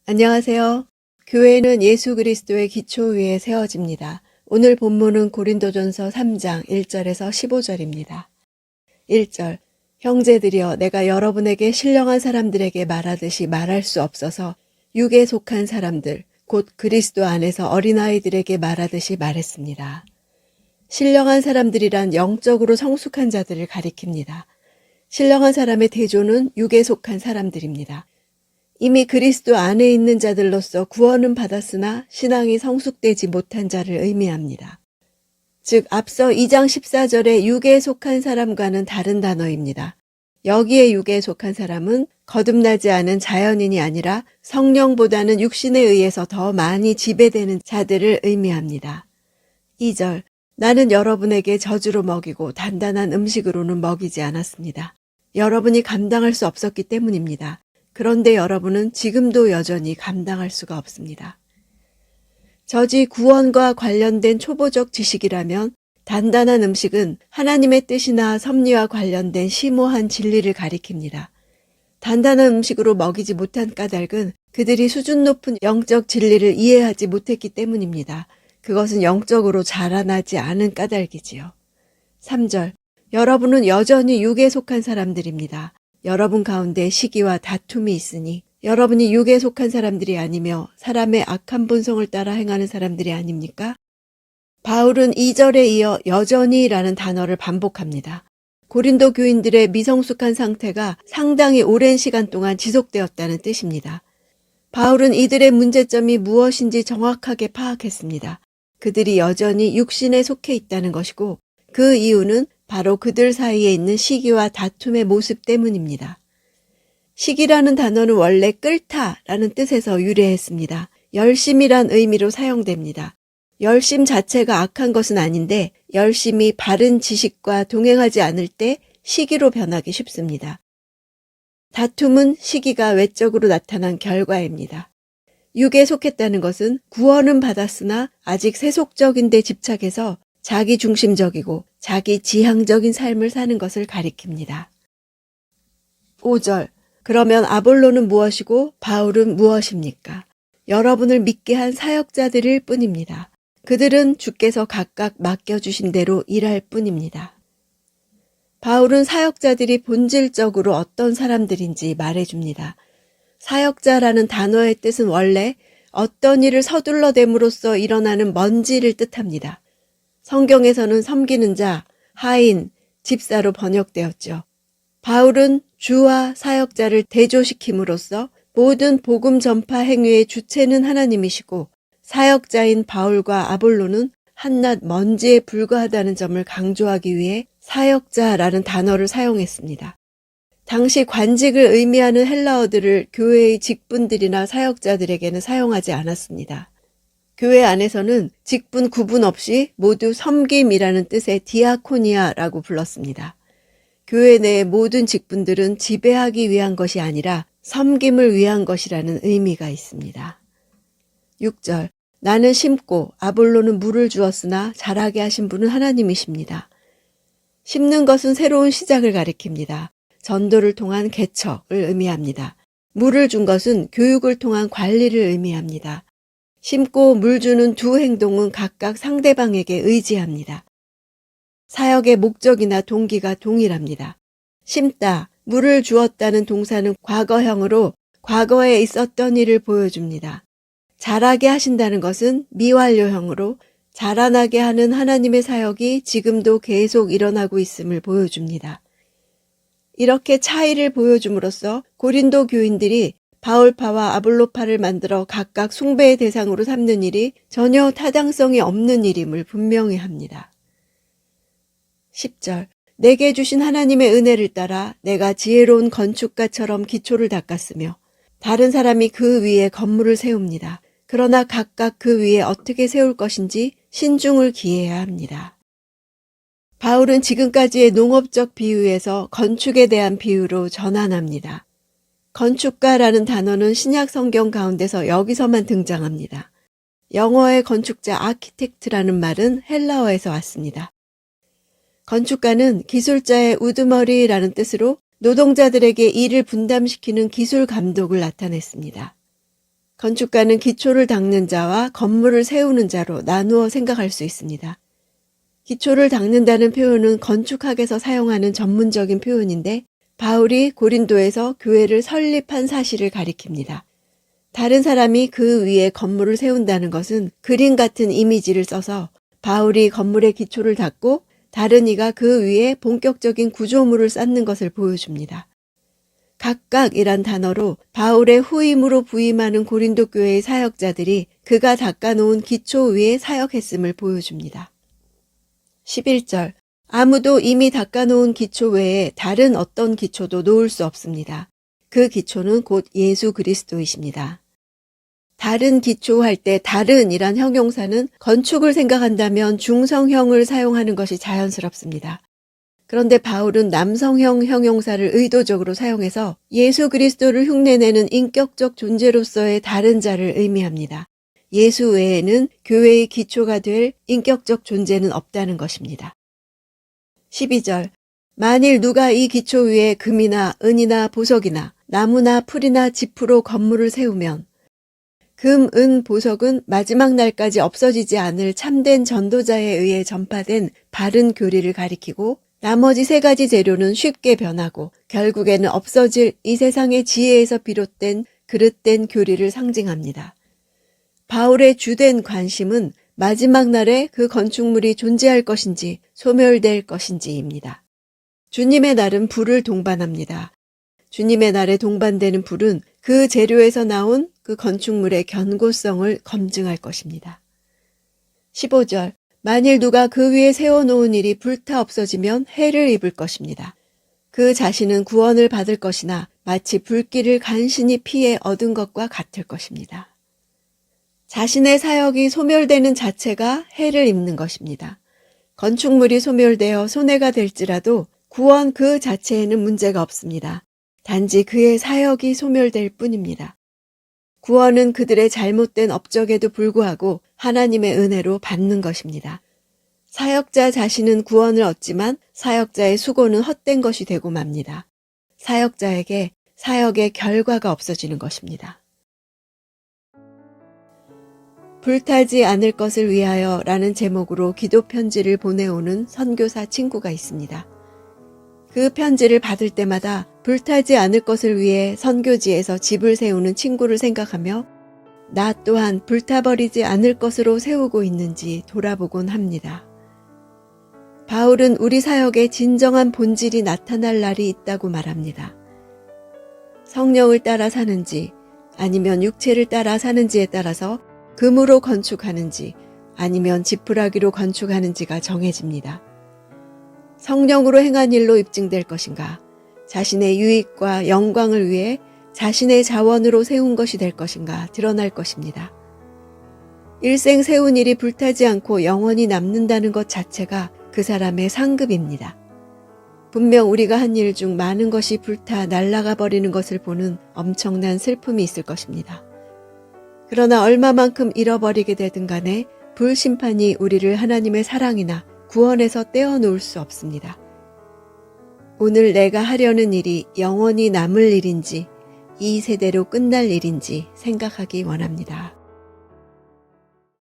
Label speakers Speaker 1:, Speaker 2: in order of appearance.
Speaker 1: 안녕하세요. 교회는 예수 그리스도의 기초 위에 세워집니다. 오늘 본문은 고린도전서 3장 1절에서 15절입니다. 1절. 형제들이여, 내가 여러분에게 신령한 사람들에게 말하듯이 말할 수 없어서 육에 속한 사람들, 곧 그리스도 안에서 어린아이들에게 말하듯이 말했습니다. 신령한 사람들이란 영적으로 성숙한 자들을 가리킵니다. 신령한 사람의 대조는 육에 속한 사람들입니다. 이미 그리스도 안에 있는 자들로서 구원은 받았으나 신앙이 성숙되지 못한 자를 의미합니다. 즉 앞서 2장 14절에 육에 속한 사람과는 다른 단어입니다. 여기에 육에 속한 사람은 거듭나지 않은 자연인이 아니라 성령보다는 육신에 의해서 더 많이 지배되는 자들을 의미합니다. 2절. 나는 여러분에게 저주로 먹이고 단단한 음식으로는 먹이지 않았습니다. 여러분이 감당할 수 없었기 때문입니다. 그런데 여러분은 지금도 여전히 감당할 수가 없습니다. 저지 구원과 관련된 초보적 지식이라면 단단한 음식은 하나님의 뜻이나 섭리와 관련된 심오한 진리를 가리킵니다. 단단한 음식으로 먹이지 못한 까닭은 그들이 수준 높은 영적 진리를 이해하지 못했기 때문입니다. 그것은 영적으로 자라나지 않은 까닭이지요. 3절. 여러분은 여전히 육에 속한 사람들입니다. 여러분 가운데 시기와 다툼이 있으니 여러분이 육에 속한 사람들이 아니며 사람의 악한 본성을 따라 행하는 사람들이 아닙니까? 바울은 2절에 이어 여전히라는 단어를 반복합니다. 고린도 교인들의 미성숙한 상태가 상당히 오랜 시간 동안 지속되었다는 뜻입니다. 바울은 이들의 문제점이 무엇인지 정확하게 파악했습니다. 그들이 여전히 육신에 속해 있다는 것이고 그 이유는 바로 그들 사이에 있는 시기와 다툼의 모습 때문입니다. 시기라는 단어는 원래 끓다라는 뜻에서 유래했습니다. 열심이란 의미로 사용됩니다. 열심 자체가 악한 것은 아닌데 열심이 바른 지식과 동행하지 않을 때 시기로 변하기 쉽습니다. 다툼은 시기가 외적으로 나타난 결과입니다. 육에 속했다는 것은 구원은 받았으나 아직 세속적인 데 집착해서 자기 중심적이고 자기 지향적인 삶을 사는 것을 가리킵니다. 5절. 그러면 아볼로는 무엇이고 바울은 무엇입니까? 여러분을 믿게 한 사역자들일 뿐입니다. 그들은 주께서 각각 맡겨주신 대로 일할 뿐입니다. 바울은 사역자들이 본질적으로 어떤 사람들인지 말해줍니다. 사역자라는 단어의 뜻은 원래 어떤 일을 서둘러 댐으로써 일어나는 먼지를 뜻합니다. 성경에서는 섬기는 자, 하인, 집사로 번역되었죠. 바울은 주와 사역자를 대조시킴으로써 모든 복음 전파 행위의 주체는 하나님이시고 사역자인 바울과 아볼로는 한낱 먼지에 불과하다는 점을 강조하기 위해 사역자라는 단어를 사용했습니다. 당시 관직을 의미하는 헬라어들을 교회의 직분들이나 사역자들에게는 사용하지 않았습니다. 교회 안에서는 직분 구분 없이 모두 섬김이라는 뜻의 디아코니아라고 불렀습니다. 교회 내의 모든 직분들은 지배하기 위한 것이 아니라 섬김을 위한 것이라는 의미가 있습니다. 6절. 나는 심고 아볼로는 물을 주었으나 자라게 하신 분은 하나님이십니다. 심는 것은 새로운 시작을 가리킵니다. 전도를 통한 개척을 의미합니다. 물을 준 것은 교육을 통한 관리를 의미합니다. 심고 물 주는 두 행동은 각각 상대방에게 의지합니다. 사역의 목적이나 동기가 동일합니다. 심다, 물을 주었다는 동사는 과거형으로 과거에 있었던 일을 보여줍니다. 자라게 하신다는 것은 미완료형으로 자라나게 하는 하나님의 사역이 지금도 계속 일어나고 있음을 보여줍니다. 이렇게 차이를 보여줌으로써 고린도 교인들이 바울파와 아볼로파를 만들어 각각 숭배의 대상으로 삼는 일이 전혀 타당성이 없는 일임을 분명히 합니다. 10절. 내게 주신 하나님의 은혜를 따라 내가 지혜로운 건축가처럼 기초를 닦았으며 다른 사람이 그 위에 건물을 세웁니다. 그러나 각각 그 위에 어떻게 세울 것인지 신중을 기해야 합니다. 바울은 지금까지의 농업적 비유에서 건축에 대한 비유로 전환합니다. 건축가라는 단어는 신약 성경 가운데서 여기서만 등장합니다. 영어의 건축자 아키텍트라는 말은 헬라어에서 왔습니다. 건축가는 기술자의 우두머리라는 뜻으로 노동자들에게 일을 분담시키는 기술 감독을 나타냈습니다. 건축가는 기초를 닦는 자와 건물을 세우는 자로 나누어 생각할 수 있습니다. 기초를 닦는다는 표현은 건축학에서 사용하는 전문적인 표현인데 바울이 고린도에서 교회를 설립한 사실을 가리킵니다. 다른 사람이 그 위에 건물을 세운다는 것은 그림 같은 이미지를 써서 바울이 건물의 기초를 닦고 다른 이가 그 위에 본격적인 구조물을 쌓는 것을 보여줍니다. 각각이란 단어로 바울의 후임으로 부임하는 고린도 교회의 사역자들이 그가 닦아놓은 기초 위에 사역했음을 보여줍니다. 11절 아무도 이미 닦아놓은 기초 외에 다른 어떤 기초도 놓을 수 없습니다. 그 기초는 곧 예수 그리스도이십니다. 다른 기초 할 때 다른이란 형용사는 건축을 생각한다면 중성형을 사용하는 것이 자연스럽습니다. 그런데 바울은 남성형 형용사를 의도적으로 사용해서 예수 그리스도를 흉내내는 인격적 존재로서의 다른 자를 의미합니다. 예수 외에는 교회의 기초가 될 인격적 존재는 없다는 것입니다. 12절 만일 누가 이 기초 위에 금이나 은이나 보석이나 나무나 풀이나 지프로 건물을 세우면 금, 은, 보석은 마지막 날까지 없어지지 않을 참된 전도자에 의해 전파된 바른 교리를 가리키고 나머지 세 가지 재료는 쉽게 변하고 결국에는 없어질 이 세상의 지혜에서 비롯된 그릇된 교리를 상징합니다. 바울의 주된 관심은 마지막 날에 그 건축물이 존재할 것인지 소멸될 것인지입니다. 주님의 날은 불을 동반합니다. 주님의 날에 동반되는 불은 그 재료에서 나온 그 건축물의 견고성을 검증할 것입니다. 15절 만일 누가 그 위에 세워놓은 일이 불타 없어지면 해를 입을 것입니다. 그 자신은 구원을 받을 것이나 마치 불길을 간신히 피해 얻은 것과 같을 것입니다. 자신의 사역이 소멸되는 자체가 해를 입는 것입니다. 건축물이 소멸되어 손해가 될지라도 구원 그 자체에는 문제가 없습니다. 단지 그의 사역이 소멸될 뿐입니다. 구원은 그들의 잘못된 업적에도 불구하고 하나님의 은혜로 받는 것입니다. 사역자 자신은 구원을 얻지만 사역자의 수고는 헛된 것이 되고 맙니다. 사역자에게 사역의 결과가 없어지는 것입니다. 불타지 않을 것을 위하여 라는 제목으로 기도 편지를 보내오는 선교사 친구가 있습니다. 그 편지를 받을 때마다 불타지 않을 것을 위해 선교지에서 집을 세우는 친구를 생각하며 나 또한 불타버리지 않을 것으로 세우고 있는지 돌아보곤 합니다. 바울은 우리 사역의 진정한 본질이 나타날 날이 있다고 말합니다. 성령을 따라 사는지 아니면 육체를 따라 사는지에 따라서 금으로 건축하는지 아니면 지푸라기로 건축하는지가 정해집니다. 성령으로 행한 일로 입증될 것인가, 자신의 유익과 영광을 위해 자신의 자원으로 세운 것이 될 것인가 드러날 것입니다. 일생 세운 일이 불타지 않고 영원히 남는다는 것 자체가 그 사람의 상급입니다. 분명 우리가 한 일 중 많은 것이 불타 날아가 버리는 것을 보는 엄청난 슬픔이 있을 것입니다. 그러나 얼마만큼 잃어버리게 되든 간에 불심판이 우리를 하나님의 사랑이나 구원에서 떼어놓을 수 없습니다. 오늘 내가 하려는 일이 영원히 남을 일인지 이 세대로 끝날 일인지 생각하기 원합니다.